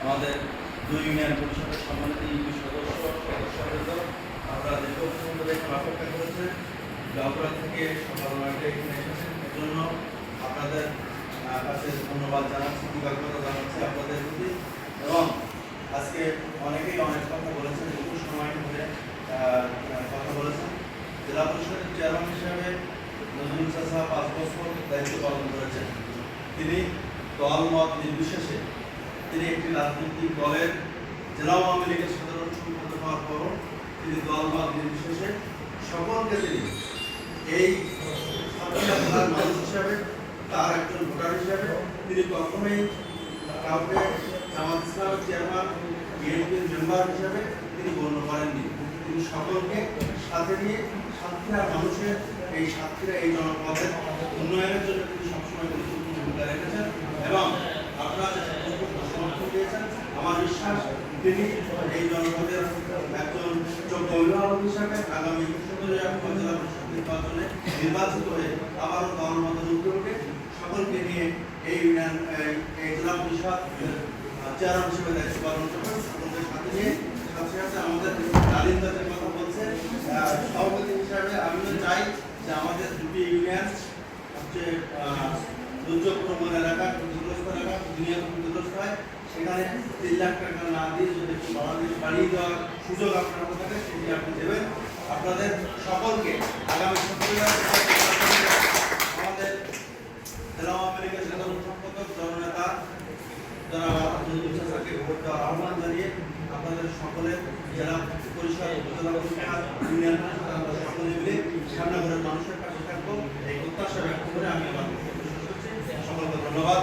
আমাদের দুই ইউনিয়ন পরিষদের সম্মানিত ইউপি সদস্যবৃন্দ, আপনারা দীর্ঘ পর্যন্ত দেখুন অপেক্ষা করেছেন গাঁওপাড়া থেকে সকাল 9টায় এখানে এসেছেন। এর জন্য আপনাদের কাছে ধন্যবাদ জানাচ্ছি, কৃতজ্ঞতা জানাচ্ছি আপনাদের প্রতি। এবং আজকে অনেকেই অনেক কথা বলেছেন, বহু সময় ধরে কথা বলেছেন। জেলা পরিষদের চেয়ারম্যান হিসেবে নজরুল চাচা 5 বছর দায়িত্ব পালন করেছেন। তিনি দল মত নির্বিশেষে তিনি একটি রাজনৈতিক দলের জেলা আওয়ামী লীগের সাধারণ সম্পাদক হওয়ার পরও তিনি দল মত নির্বিশেষে সকলকে তিনি এই জেলার মানুষ হিসাবে, তার একজন ভোটার হিসাবে তিনি কখনোই কাউকে জামাত ইসলামের চেয়ারম্যান, বিএনপির মেম্বার হিসাবে তিনি গণ্য করেননি। তিনি সকলকে সাথে নিয়ে সাতক্ষীরার মানুষের এই সাতক্ষীরা এই জনপদের উন্নয়নের জন্য তিনি সবসময় গুরুত্বপূর্ণ ভূমিকা রেখেছেন এবং আপনারা সমর্থন দিয়েছেন। আমার বিশ্বাস তিনি এই জনপদের একজন যোগ্য অভিভাবক হিসাবে আগামী 17 উপজেলা পরিষদ নির্বাচনে নির্বাচিত হয়ে আবারও দল মত উঠে সকলকে নিয়ে এই ইউনিয়ন এই জেলা পরিষদ চেয়ারম্যান হিসেবে দায়িত্ব পালন করবেন। সকলকে সাথে নিয়ে সাথে আমাদের নারীদের কথা বলছে সভাপতি হিসাবে আমিও চাই যে আমাদের দুটি ইউনিয়ন সবচেয়ে দুর্যোগ প্রবণ এলাকা, ক্ষতিগ্রস্ত এলাকা, দুনিয়া ক্ষতিগ্রস্ত হয়, সেখানে 3 লাখ টাকা না দিয়ে যদি একটু বাড়িয়ে দেওয়ার সুযোগ আপনার থাকে সেটি আপনি দেবেন। আপনাদের সকলকে আগামী 17 আমাদের জেলা আওয়ামী লীগের সাধারণ সম্পাদক জননেতা যারা নজরুল চাচাকে ভোট দেওয়ার আহ্বান জানিয়ে আপনাদের সকলের জেলা পরিষদ, উপজেলা পরিষদ, ইউনিয়ন পরিষদ আমরা সকলে মিলে সামনে ঘরের মানুষের পাশে থাকবো এই প্রত্যাশা ব্যক্ত করে আমি আমার বক্তব্য শেষ করছি। সকলকে ধন্যবাদ।